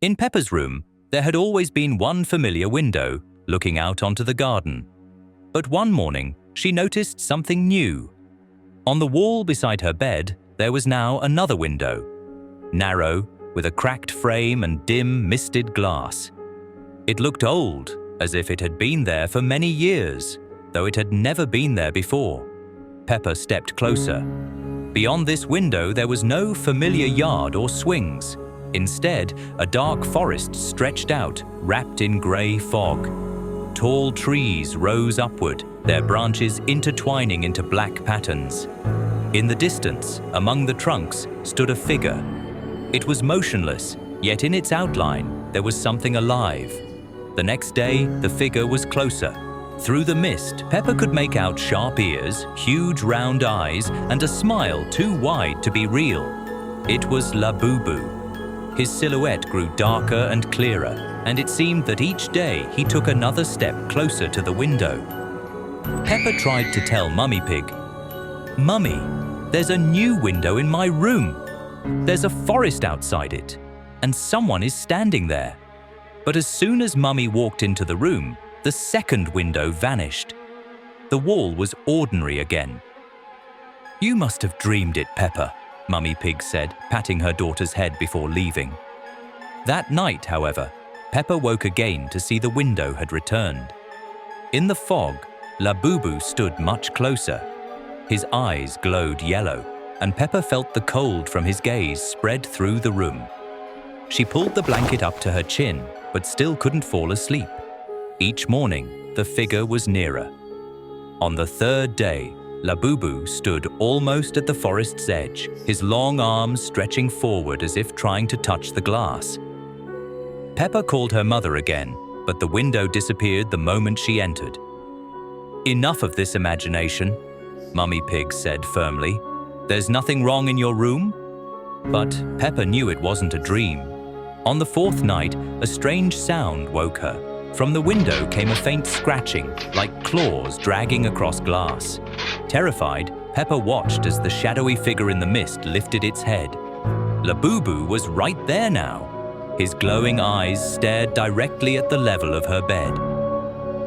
In Peppa's room, there had always been one familiar window looking out onto the garden. But one morning, she noticed something new. On the wall beside her bed, there was now another window, narrow, with a cracked frame and dim, misted glass. It looked old, as if it had been there for many years, though it had never been there before. Peppa stepped closer. Beyond this window, there was no familiar yard or swings. Instead, a dark forest stretched out, wrapped in grey fog. Tall trees rose upward, their branches intertwining into black patterns. In the distance, among the trunks, stood a figure. It was motionless, yet in its outline, there was something alive. The next day, the figure was closer. Through the mist, Peppa could make out sharp ears, huge round eyes, and a smile too wide to be real. It was Labubu. His silhouette grew darker and clearer, and it seemed that each day he took another step closer to the window. Peppa tried to tell Mummy Pig, "Mummy, there's a new window in my room. There's a forest outside it, and someone is standing there." But as soon as Mummy walked into the room, the second window vanished. The wall was ordinary again. "You must have dreamed it, Peppa," Mummy Pig said, patting her daughter's head before leaving. That night, however, Peppa woke again to see the window had returned. In the fog, Labubu stood much closer. His eyes glowed yellow, and Peppa felt the cold from his gaze spread through the room. She pulled the blanket up to her chin, but still couldn't fall asleep. Each morning, the figure was nearer. On the third day, Labubu stood almost at the forest's edge, his long arms stretching forward as if trying to touch the glass. Peppa called her mother again, but the window disappeared the moment she entered. "Enough of this imagination," Mummy Pig said firmly. "There's nothing wrong in your room?" But Peppa knew it wasn't a dream. On the fourth night, a strange sound woke her. From the window came a faint scratching, like claws dragging across glass. Terrified, Peppa watched as the shadowy figure in the mist lifted its head. Labubu was right there now. His glowing eyes stared directly at the level of her bed.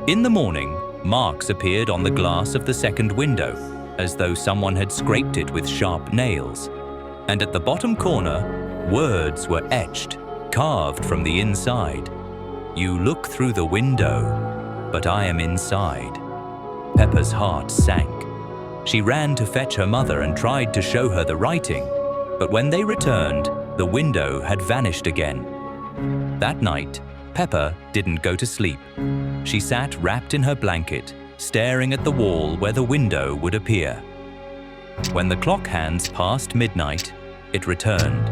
In the morning, marks appeared on the glass of the second window, as though someone had scraped it with sharp nails. And at the bottom corner, words were etched, carved from the inside. "You look through the window, but I am inside." Peppa's heart sank. She ran to fetch her mother and tried to show her the writing, but when they returned, the window had vanished again. That night, Peppa didn't go to sleep. She sat wrapped in her blanket, staring at the wall where the window would appear. When the clock hands passed midnight, it returned.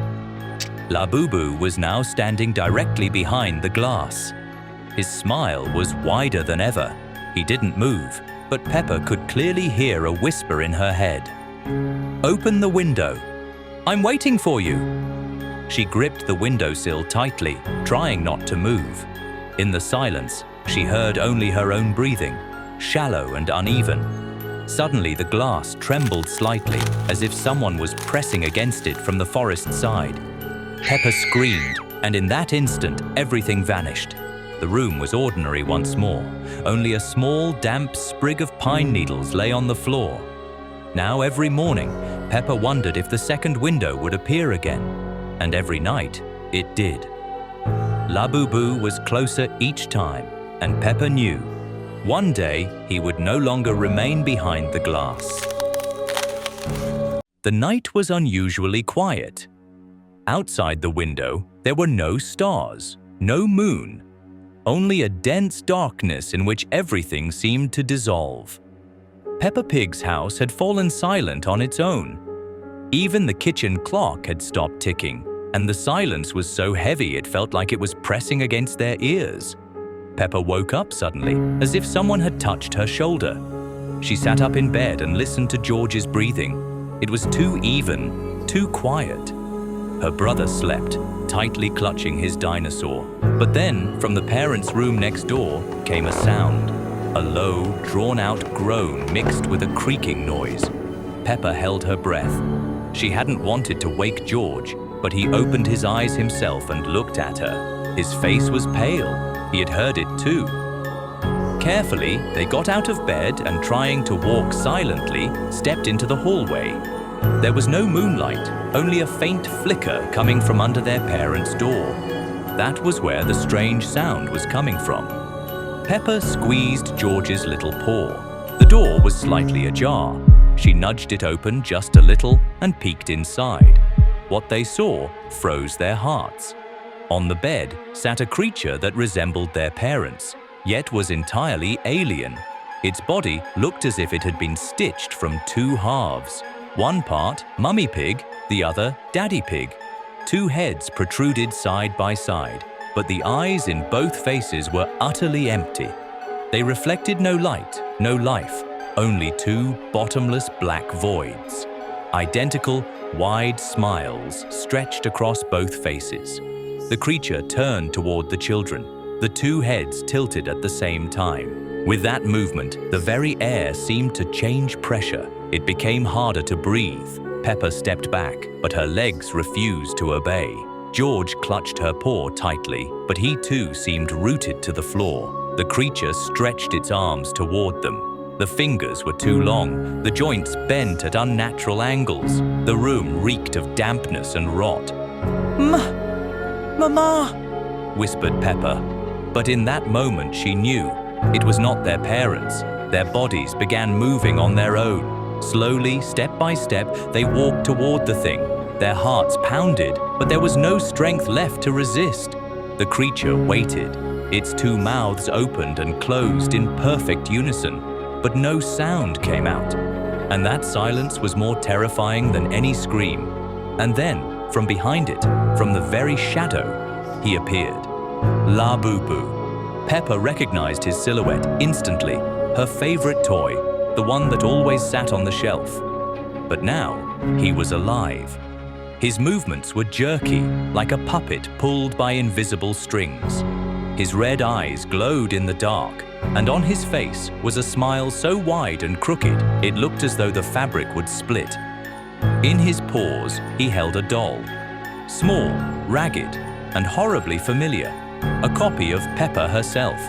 Labubu was now standing directly behind the glass. His smile was wider than ever. He didn't move, but Peppa could clearly hear a whisper in her head. "Open the window. I'm waiting for you." She gripped the windowsill tightly, trying not to move. In the silence, she heard only her own breathing, shallow and uneven. Suddenly, the glass trembled slightly, as if someone was pressing against it from the forest side. Peppa screamed, and in that instant, everything vanished. The room was ordinary once more. Only a small, damp sprig of pine needles lay on the floor. Now, every morning, Peppa wondered if the second window would appear again, and every night, it did. Labubu was closer each time, and Peppa knew one day he would no longer remain behind the glass. The night was unusually quiet. Outside the window, there were no stars, no moon, only a dense darkness in which everything seemed to dissolve. Peppa Pig's house had fallen silent on its own. Even the kitchen clock had stopped ticking, and the silence was so heavy it felt like it was pressing against their ears. Peppa woke up suddenly, as if someone had touched her shoulder. She sat up in bed and listened to George's breathing. It was too even, too quiet. Her brother slept, tightly clutching his dinosaur. But then, from the parents' room next door, came a sound. A low, drawn-out groan mixed with a creaking noise. Peppa held her breath. She hadn't wanted to wake George, but he opened his eyes himself and looked at her. His face was pale. He had heard it too. Carefully, they got out of bed and, trying to walk silently, stepped into the hallway. There was no moonlight, only a faint flicker coming from under their parents' door. That was where the strange sound was coming from. Peppa squeezed George's little paw. The door was slightly ajar. She nudged it open just a little and peeked inside. What they saw froze their hearts. On the bed sat a creature that resembled their parents, yet was entirely alien. Its body looked as if it had been stitched from two halves. One part, Mummy Pig, the other, Daddy Pig. Two heads protruded side by side, but the eyes in both faces were utterly empty. They reflected no light, no life, only two bottomless black voids. Identical, wide smiles stretched across both faces. The creature turned toward the children, the two heads tilted at the same time. With that movement, the very air seemed to change pressure. It became harder to breathe. Peppa stepped back, but her legs refused to obey. George clutched her paw tightly, but he too seemed rooted to the floor. The creature stretched its arms toward them. The fingers were too long, the joints bent at unnatural angles. The room reeked of dampness and rot. Mama, whispered Peppa. But in that moment she knew it was not their parents. Their bodies began moving on their own. Slowly, step by step, they walked toward the thing. Their hearts pounded, but there was no strength left to resist. The creature waited. Its two mouths opened and closed in perfect unison, but no sound came out. And that silence was more terrifying than any scream. And then, from behind it, from the very shadow, he appeared. Labubu. Peppa recognized his silhouette instantly, her favorite toy, the one that always sat on the shelf. But now, he was alive. His movements were jerky, like a puppet pulled by invisible strings. His red eyes glowed in the dark, and on his face was a smile so wide and crooked it looked as though the fabric would split. In his paws, he held a doll. Small, ragged, and horribly familiar. A copy of Peppa herself.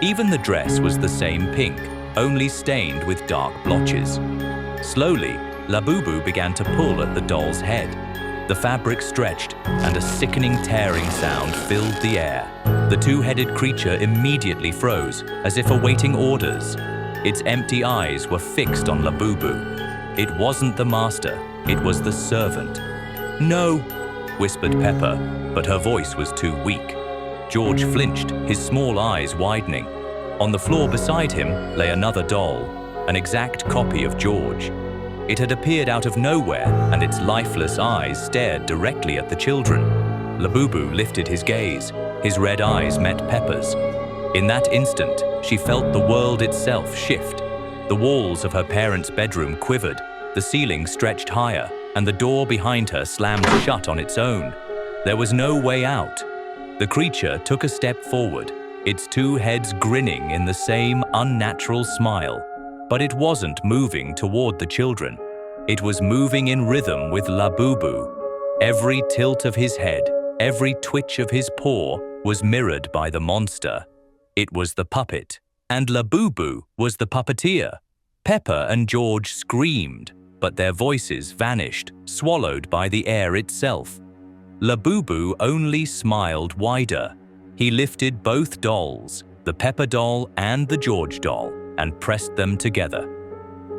Even the dress was the same pink, only stained with dark blotches. Slowly, Labubu began to pull at the doll's head. The fabric stretched, and a sickening tearing sound filled the air. The two-headed creature immediately froze, as if awaiting orders. Its empty eyes were fixed on Labubu. It wasn't the master, it was the servant. "No," whispered Peppa, but her voice was too weak. George flinched, his small eyes widening. On the floor beside him lay another doll, an exact copy of George. It had appeared out of nowhere, and its lifeless eyes stared directly at the children. Labubu lifted his gaze. His red eyes met Peppa's. In that instant, she felt the world itself shift. The walls of her parents' bedroom quivered, the ceiling stretched higher, and the door behind her slammed shut on its own. There was no way out. The creature took a step forward, its two heads grinning in the same unnatural smile. But it wasn't moving toward the children. It was moving in rhythm with Labubu. Every tilt of his head, every twitch of his paw was mirrored by the monster. It was the puppet, and Labubu was the puppeteer. Peppa and George screamed, but their voices vanished, swallowed by the air itself. Labubu only smiled wider. He lifted both dolls, the Peppa doll and the George doll, and pressed them together.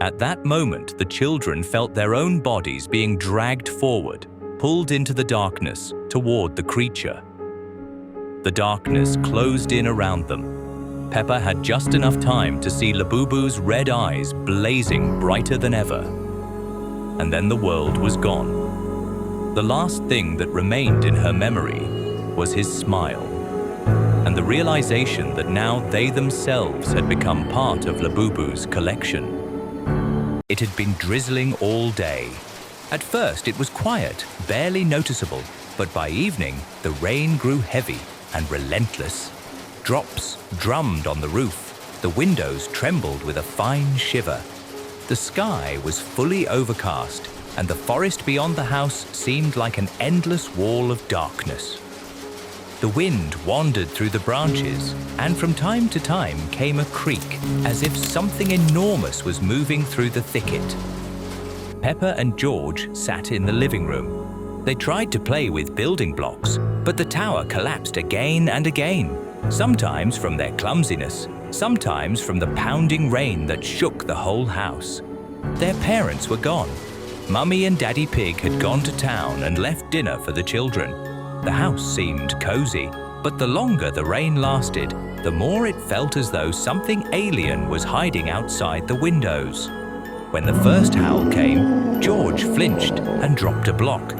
At that moment, the children felt their own bodies being dragged forward, pulled into the darkness toward the creature. The darkness closed in around them. Peppa had just enough time to see Labubu's red eyes blazing brighter than ever. And then the world was gone. The last thing that remained in her memory was his smile, and the realization that now they themselves had become part of Labubu's collection. It had been drizzling all day. At first it was quiet, barely noticeable, but by evening the rain grew heavy and relentless. Drops drummed on the roof. The windows trembled with a fine shiver. The sky was fully overcast, and the forest beyond the house seemed like an endless wall of darkness. The wind wandered through the branches, and from time to time came a creak, as if something enormous was moving through the thicket. Peppa and George sat in the living room. They tried to play with building blocks, but the tower collapsed again and again, sometimes from their clumsiness, sometimes from the pounding rain that shook the whole house. Their parents were gone. Mummy and Daddy Pig had gone to town and left dinner for the children. The house seemed cozy, but the longer the rain lasted, the more it felt as though something alien was hiding outside the windows. When the first howl came, George flinched and dropped a block.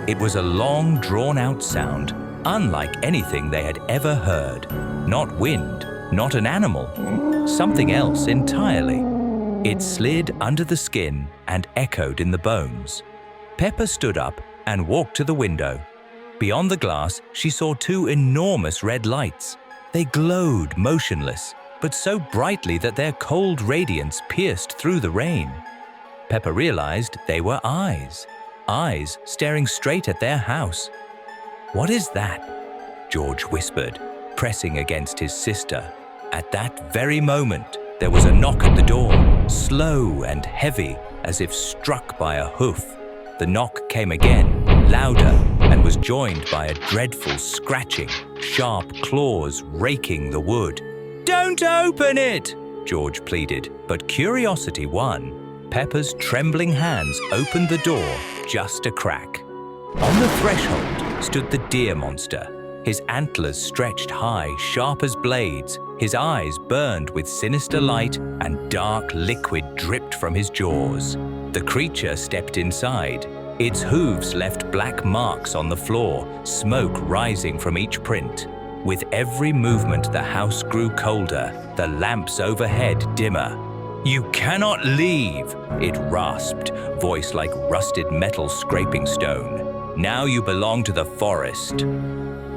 It was a long, drawn-out sound, unlike anything they had ever heard. Not wind, not an animal, something else entirely. It slid under the skin and echoed in the bones. Peppa stood up and walked to the window. Beyond the glass, she saw two enormous red lights. They glowed motionless, but so brightly that their cold radiance pierced through the rain. Peppa realized they were eyes staring straight at their house. "What is that?" George whispered, pressing against his sister. At that very moment, there was a knock at the door, slow and heavy, as if struck by a hoof. The knock came again, louder, and was joined by a dreadful scratching, sharp claws raking the wood. "Don't open it!" George pleaded, but curiosity won. Peppa's trembling hands opened the door just a crack. On the threshold stood the deer monster. His antlers stretched high, sharp as blades. His eyes burned with sinister light, and dark liquid dripped from his jaws. The creature stepped inside. Its hooves left black marks on the floor, smoke rising from each print. With every movement, the house grew colder, the lamps overhead dimmer. "You cannot leave," it rasped, voice like rusted metal scraping stone. "Now you belong to the forest."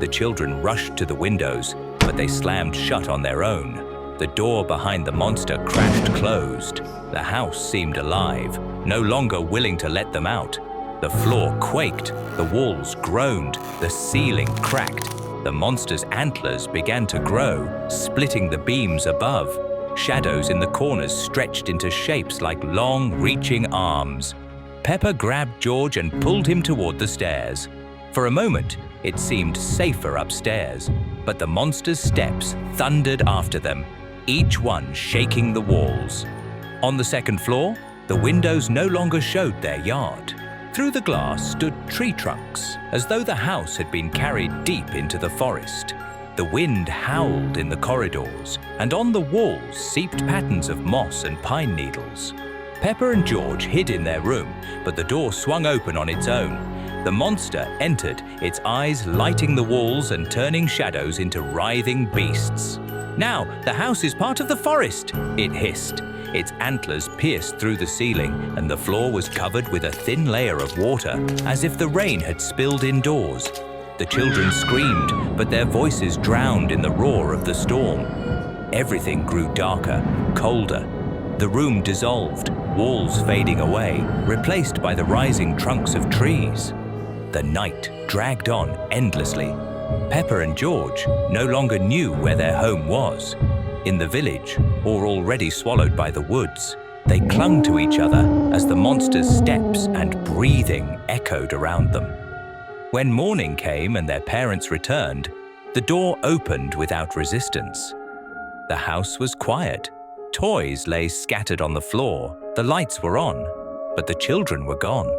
The children rushed to the windows, but they slammed shut on their own. The door behind the monster crashed closed. The house seemed alive, no longer willing to let them out. The floor quaked, the walls groaned, the ceiling cracked. The monster's antlers began to grow, splitting the beams above. Shadows in the corners stretched into shapes like long, reaching arms. Peppa grabbed George and pulled him toward the stairs. For a moment, it seemed safer upstairs, but the monster's steps thundered after them, each one shaking the walls. On the second floor, the windows no longer showed their yard. Through the glass stood tree trunks, as though the house had been carried deep into the forest. The wind howled in the corridors, and on the walls seeped patterns of moss and pine needles. Peppa and George hid in their room, but the door swung open on its own. The monster entered, its eyes lighting the walls and turning shadows into writhing beasts. "Now, the house is part of the forest," it hissed. Its antlers pierced through the ceiling, and the floor was covered with a thin layer of water, as if the rain had spilled indoors. The children screamed, but their voices drowned in the roar of the storm. Everything grew darker, colder. The room dissolved, walls fading away, replaced by the rising trunks of trees. The night dragged on endlessly. Peppa and George no longer knew where their home was. In the village, or already swallowed by the woods, they clung to each other as the monster's steps and breathing echoed around them. When morning came and their parents returned, the door opened without resistance. The house was quiet. Toys lay scattered on the floor, the lights were on, but the children were gone.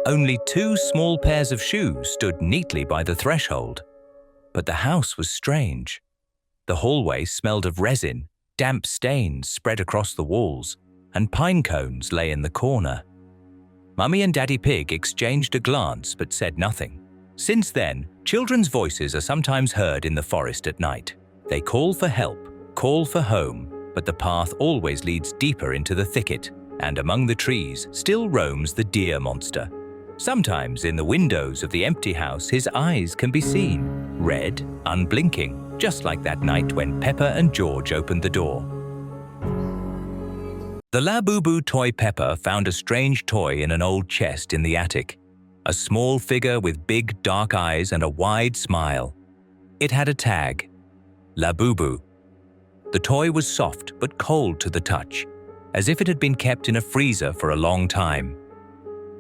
Only two small pairs of shoes stood neatly by the threshold. But the house was strange. The hallway smelled of resin, damp stains spread across the walls, and pine cones lay in the corner. Mummy and Daddy Pig exchanged a glance but said nothing. Since then, children's voices are sometimes heard in the forest at night. They call for help, call for home, but the path always leads deeper into the thicket, and among the trees still roams the deer monster. Sometimes in the windows of the empty house his eyes can be seen, red, unblinking, just like that night when Peppa and George opened the door. The Labubu toy Peppa found a strange toy in an old chest in the attic. A small figure with big dark eyes and a wide smile. It had a tag, Labubu. The toy was soft but cold to the touch, as if it had been kept in a freezer for a long time.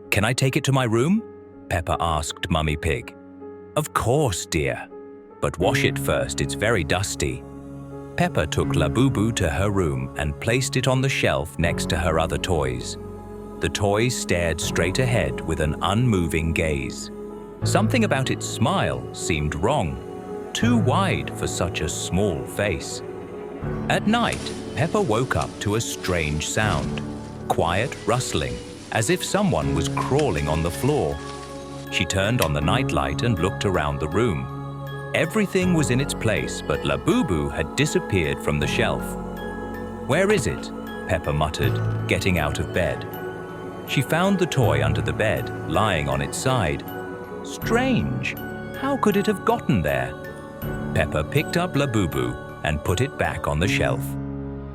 "Can I take it to my room?" Peppa asked Mummy Pig. "Of course, dear. But wash it first, it's very dusty." Peppa took Labubu to her room and placed it on the shelf next to her other toys. The toy stared straight ahead with an unmoving gaze. Something about its smile seemed wrong, too wide for such a small face. At night, Peppa woke up to a strange sound, quiet rustling, as if someone was crawling on the floor. She turned on the nightlight and looked around the room. Everything was in its place, but Labubu had disappeared from the shelf. "Where is it?" Peppa muttered, getting out of bed. She found the toy under the bed, lying on its side. Strange! How could it have gotten there? Peppa picked up Labubu and put it back on the shelf.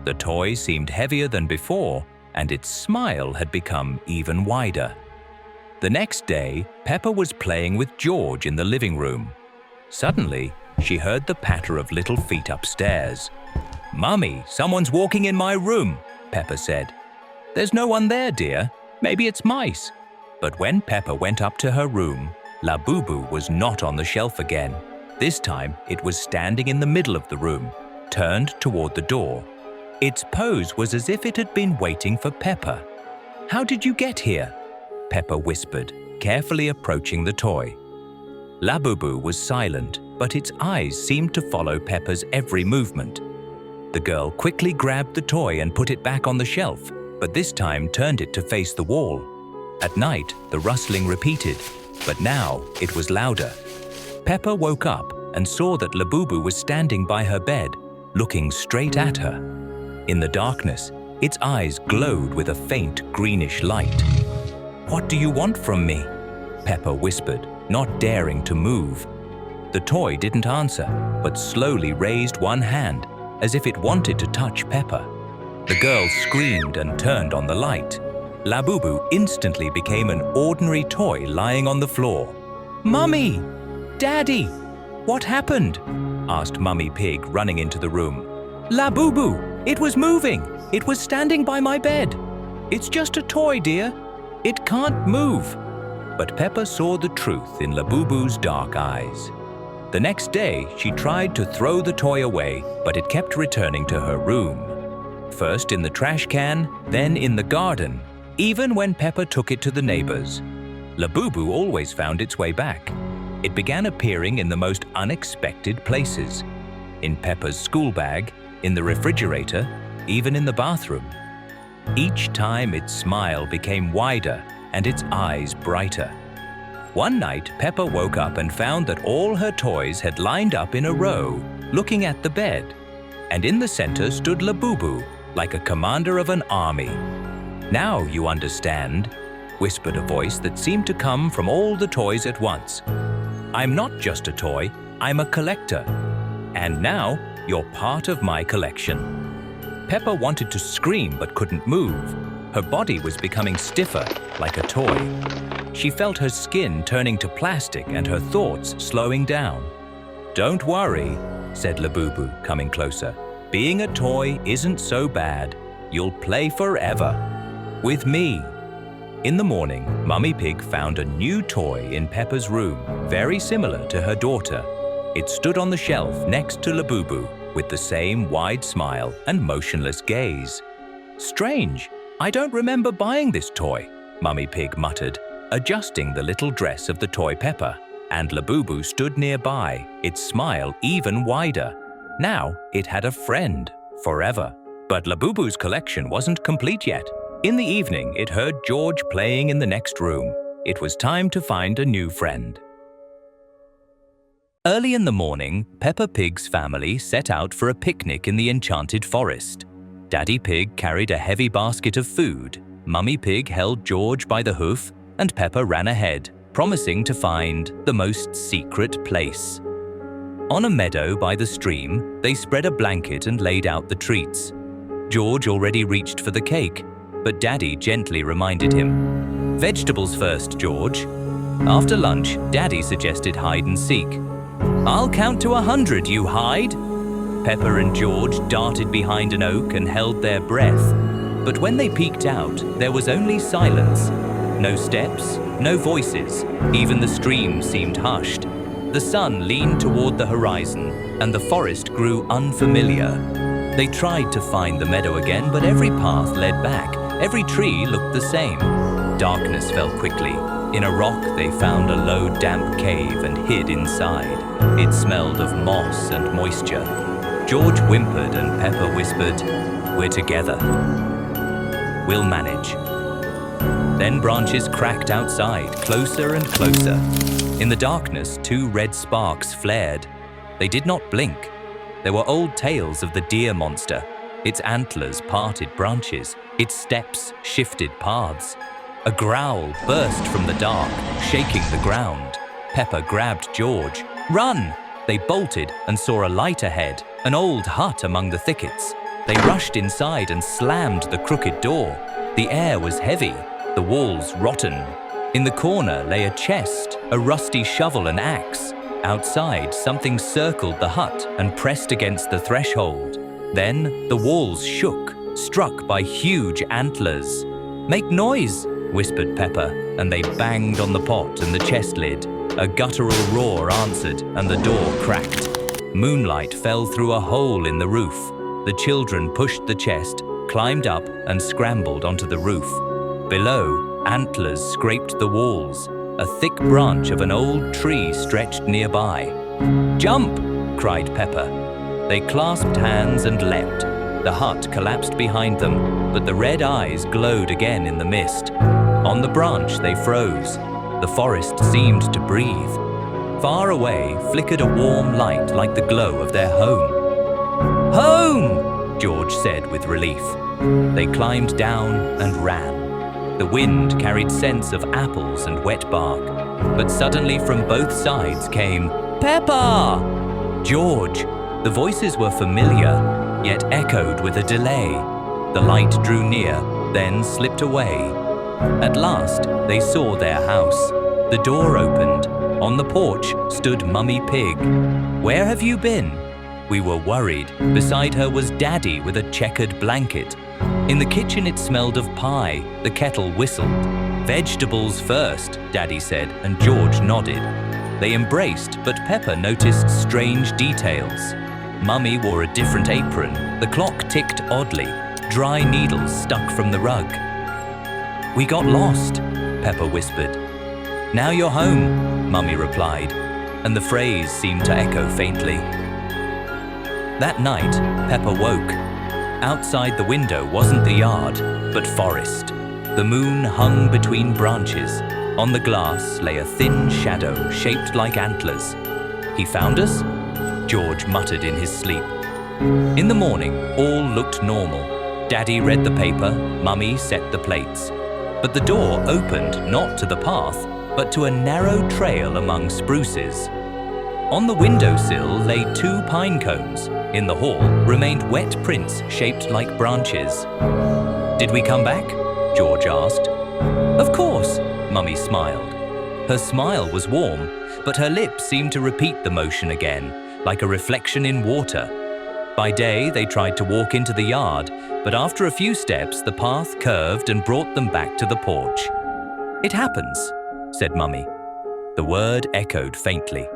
The toy seemed heavier than before, and its smile had become even wider. The next day, Peppa was playing with George in the living room. Suddenly, she heard the patter of little feet upstairs. "Mummy, someone's walking in my room," Peppa said. "There's no one there, dear. Maybe it's mice." But when Peppa went up to her room, Labubu was not on the shelf again. This time, it was standing in the middle of the room, turned toward the door. Its pose was as if it had been waiting for Peppa. "How did you get here?" Peppa whispered, carefully approaching the toy. Labubu was silent, but its eyes seemed to follow Peppa's every movement. The girl quickly grabbed the toy and put it back on the shelf, but this time turned it to face the wall. At night, the rustling repeated, but now it was louder. Peppa woke up and saw that Labubu was standing by her bed, looking straight at her. In the darkness, its eyes glowed with a faint greenish light. "What do you want from me?" Peppa whispered, not daring to move. The toy didn't answer, but slowly raised one hand, as if it wanted to touch Peppa. The girl screamed and turned on the light. Labubu instantly became an ordinary toy lying on the floor. "Mummy! Daddy! What happened?" asked Mummy Pig, running into the room. "Labubu! It was moving! It was standing by my bed! It's just a toy, dear. It can't move." But Peppa saw the truth in Labubu's dark eyes. The next day, she tried to throw the toy away, but it kept returning to her room. First in the trash can, then in the garden, even when Peppa took it to the neighbors. Labubu always found its way back. It began appearing in the most unexpected places. In Peppa's school bag, in the refrigerator, even in the bathroom. Each time its smile became wider and its eyes brighter. One night, Peppa woke up and found that all her toys had lined up in a row, looking at the bed. And in the center stood Labubu, like a commander of an army. "Now you understand," whispered a voice that seemed to come from all the toys at once. "I'm not just a toy, I'm a collector. And now you're part of my collection." Peppa wanted to scream but couldn't move. Her body was becoming stiffer, like a toy. She felt her skin turning to plastic and her thoughts slowing down. "Don't worry," said Labubu, coming closer. "Being a toy isn't so bad. You'll play forever. With me." In the morning, Mummy Pig found a new toy in Peppa's room, very similar to her daughter. It stood on the shelf next to Labubu, with the same wide smile and motionless gaze. "Strange, I don't remember buying this toy," Mummy Pig muttered, adjusting the little dress of the toy Peppa, and Labubu stood nearby, its smile even wider. Now it had a friend, forever. But Labubu's collection wasn't complete yet. In the evening, it heard George playing in the next room. It was time to find a new friend. Early in the morning, Peppa Pig's family set out for a picnic in the enchanted forest. Daddy Pig carried a heavy basket of food, Mummy Pig held George by the hoof, and Peppa ran ahead, promising to find the most secret place. On a meadow by the stream, they spread a blanket and laid out the treats. George already reached for the cake, but Daddy gently reminded him. "Vegetables first, George." After lunch, Daddy suggested hide and seek. "I'll count to 100, you hide." Peppa and George darted behind an oak and held their breath. But when they peeked out, there was only silence. No steps, no voices, even the stream seemed hushed. The sun leaned toward the horizon, and the forest grew unfamiliar. They tried to find the meadow again, but every path led back. Every tree looked the same. Darkness fell quickly. In a rock, they found a low, damp cave and hid inside. It smelled of moss and moisture. George whimpered and Peppa whispered, "We're together. We'll manage." Then branches cracked outside, closer and closer. In the darkness, 2 red sparks flared. They did not blink. There were old tales of the deer monster. Its antlers parted branches. Its steps shifted paths. A growl burst from the dark, shaking the ground. Peppa grabbed George. "Run!" They bolted and saw a light ahead, an old hut among the thickets. They rushed inside and slammed the crooked door. The air was heavy, the walls rotten. In the corner lay a chest, a rusty shovel and axe. Outside, something circled the hut and pressed against the threshold. Then the walls shook, struck by huge antlers. "Make noise!" whispered Peppa, and they banged on the pot and the chest lid. A guttural roar answered, and the door cracked. Moonlight fell through a hole in the roof. The children pushed the chest, climbed up, and scrambled onto the roof. Below, antlers scraped the walls. A thick branch of an old tree stretched nearby. "Jump!" cried Peppa. They clasped hands and leapt. The hut collapsed behind them, but the red eyes glowed again in the mist. On the branch they froze. The forest seemed to breathe. Far away flickered a warm light like the glow of their home. "Home!" George said with relief. They climbed down and ran. The wind carried scents of apples and wet bark, but suddenly from both sides came, "Peppa!" "George!" The voices were familiar, yet echoed with a delay. The light drew near, then slipped away. At last, they saw their house. The door opened. On the porch stood Mummy Pig. "Where have you been?" We were worried. Beside her was Daddy with a checkered blanket. In the kitchen it smelled of pie. The kettle whistled. "Vegetables first," Daddy said, and George nodded. They embraced, but Peppa noticed strange details. Mummy wore a different apron. The clock ticked oddly. Dry needles stuck from the rug. "We got lost," Peppa whispered. "Now you're home," Mummy replied, and the phrase seemed to echo faintly. That night, Peppa woke. Outside the window wasn't the yard, but forest. The moon hung between branches. On the glass lay a thin shadow shaped like antlers. "He found us?" George muttered in his sleep. In the morning, all looked normal. Daddy read the paper, Mummy set the plates. But the door opened not to the path, but to a narrow trail among spruces. On the windowsill lay 2 pine cones. In the hall remained wet prints shaped like branches. "Did we come back?" George asked. "Of course," Mummy smiled. Her smile was warm, but her lips seemed to repeat the motion again, like a reflection in water. By day, they tried to walk into the yard, but after a few steps, the path curved and brought them back to the porch. "It happens," said Mummy. The word echoed faintly.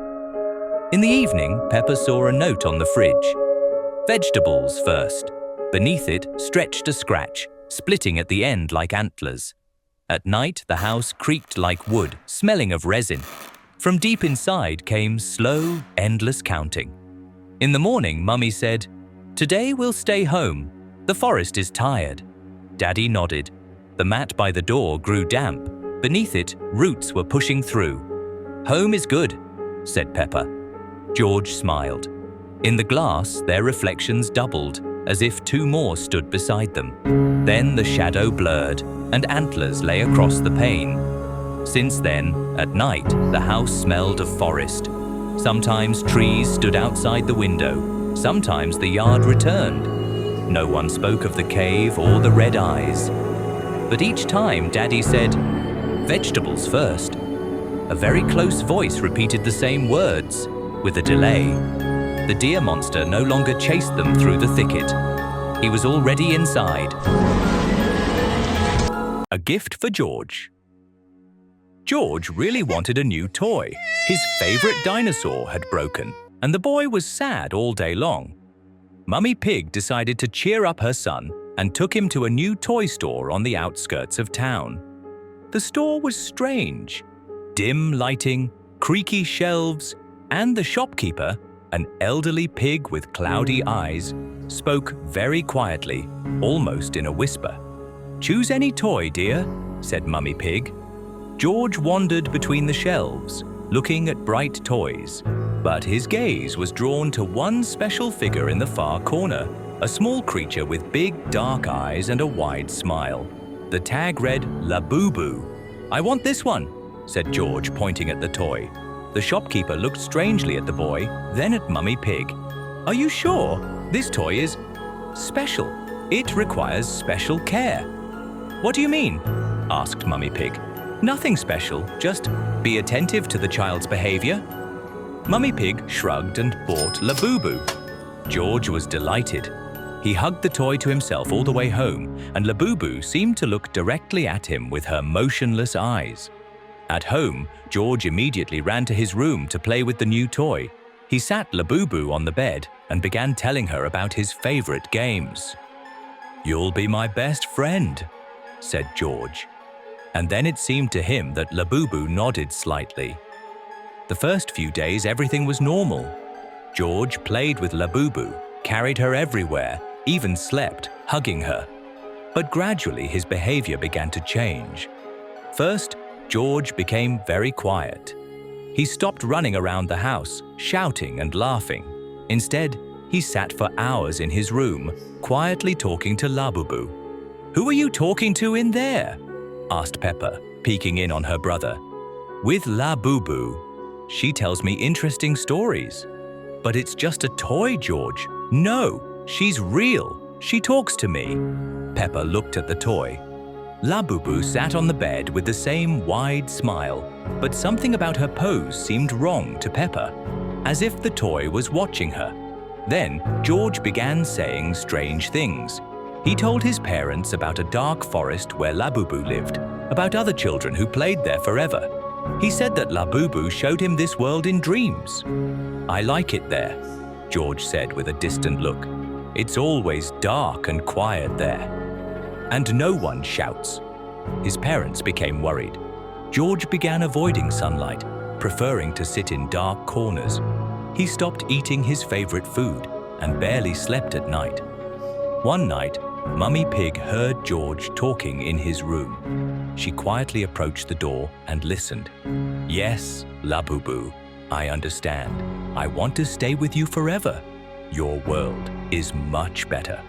In the evening, Peppa saw a note on the fridge. "Vegetables first." Beneath it stretched a scratch, splitting at the end like antlers. At night, the house creaked like wood, smelling of resin. From deep inside came slow, endless counting. In the morning, Mummy said, "Today we'll stay home. The forest is tired." Daddy nodded. The mat by the door grew damp. Beneath it, roots were pushing through. "Home is good," said Peppa. George smiled. In the glass, their reflections doubled, as if 2 more stood beside them. Then the shadow blurred, and antlers lay across the pane. Since then, at night, the house smelled of forest. Sometimes trees stood outside the window. Sometimes the yard returned. No one spoke of the cave or the red eyes. But each time Daddy said, "Vegetables first." A very close voice repeated the same words, with a delay. The deer monster no longer chased them through the thicket. He was already inside. A gift for George. George really wanted a new toy. His favorite dinosaur had broken, and the boy was sad all day long. Mummy Pig decided to cheer up her son and took him to a new toy store on the outskirts of town. The store was strange. Dim lighting, creaky shelves, and the shopkeeper, an elderly pig with cloudy eyes, spoke very quietly, almost in a whisper. "Choose any toy, dear," said Mummy Pig. George wandered between the shelves, looking at bright toys, but his gaze was drawn to one special figure in the far corner, a small creature with big dark eyes and a wide smile. The tag read Labubu. "I want this one," said George, pointing at the toy. The shopkeeper looked strangely at the boy, then at Mummy Pig. "Are you sure? This toy is special. It requires special care." "What do you mean?" asked Mummy Pig. "Nothing special, just be attentive to the child's behavior." Mummy Pig shrugged and bought Labubu. George was delighted. He hugged the toy to himself all the way home, and Labubu seemed to look directly at him with her motionless eyes. At home, George immediately ran to his room to play with the new toy. He sat Labubu on the bed and began telling her about his favorite games. "You'll be my best friend," said George. And then it seemed to him that Labubu nodded slightly. The first few days everything was normal. George played with Labubu, carried her everywhere, even slept, hugging her. But gradually his behavior began to change. First, George became very quiet. He stopped running around the house, shouting and laughing. Instead, he sat for hours in his room, quietly talking to Labubu. "Who are you talking to in there?" asked Peppa, peeking in on her brother. "With Labubu. She tells me interesting stories." "But it's just a toy, George." "No, she's real. She talks to me." Peppa looked at the toy. Labubu sat on the bed with the same wide smile, but something about her pose seemed wrong to Peppa, as if the toy was watching her. Then George began saying strange things. He told his parents about a dark forest where Labubu lived, about other children who played there forever. He said that Labubu showed him this world in dreams. "I like it there," George said with a distant look. "It's always dark and quiet there. And no one shouts." His parents became worried. George began avoiding sunlight, preferring to sit in dark corners. He stopped eating his favorite food and barely slept at night. One night, Mummy Pig heard George talking in his room. She quietly approached the door and listened. "Yes, Labubu, I understand. I want to stay with you forever. Your world is much better."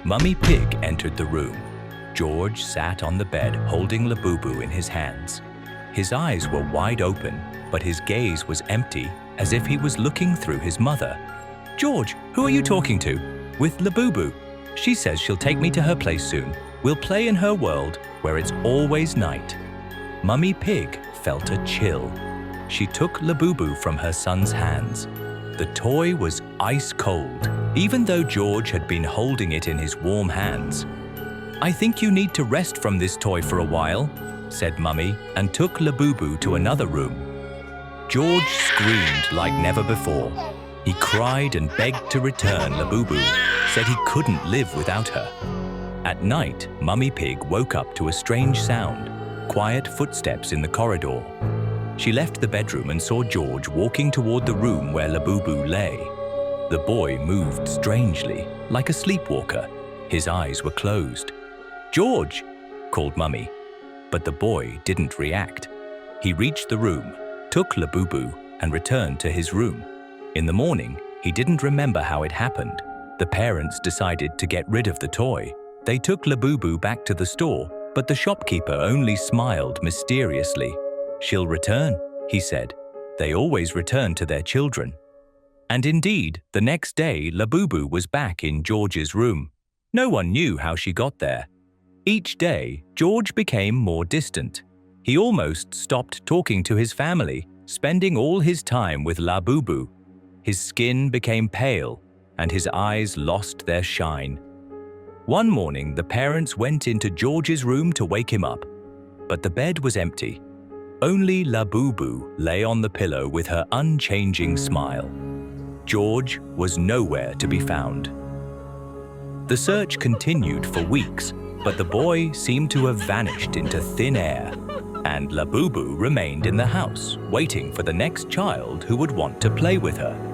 Mummy Pig entered the room. George sat on the bed holding Labubu in his hands. His eyes were wide open, but his gaze was empty, as if he was looking through his mother. "George, who are you talking to?" "With Labubu. She says she'll take me to her place soon. We'll play in her world where it's always night." Mummy Pig felt a chill. She took Labubu from her son's hands. The toy was ice cold, even though George had been holding it in his warm hands. "I think you need to rest from this toy for a while," said Mummy, and took Labubu to another room. George screamed like never before. He cried and begged to return Labubu, said he couldn't live without her. At night, Mummy Pig woke up to a strange sound, quiet footsteps in the corridor. She left the bedroom and saw George walking toward the room where Labubu lay. The boy moved strangely, like a sleepwalker. His eyes were closed. "George!" called Mummy, but the boy didn't react. He reached the room, took Labubu, and returned to his room. In the morning, he didn't remember how it happened. The parents decided to get rid of the toy. They took Labubu back to the store, but the shopkeeper only smiled mysteriously. "She'll return," he said. They always return to their children. And indeed, the next day, Labubu was back in George's room. No one knew how she got there. Each day, George became more distant. He almost stopped talking to his family, spending all his time with Labubu. His skin became pale, and his eyes lost their shine. One morning, the parents went into George's room to wake him up, but the bed was empty. Only Labubu lay on the pillow with her unchanging smile. George was nowhere to be found. The search continued for weeks, but the boy seemed to have vanished into thin air, and Labubu remained in the house, waiting for the next child who would want to play with her.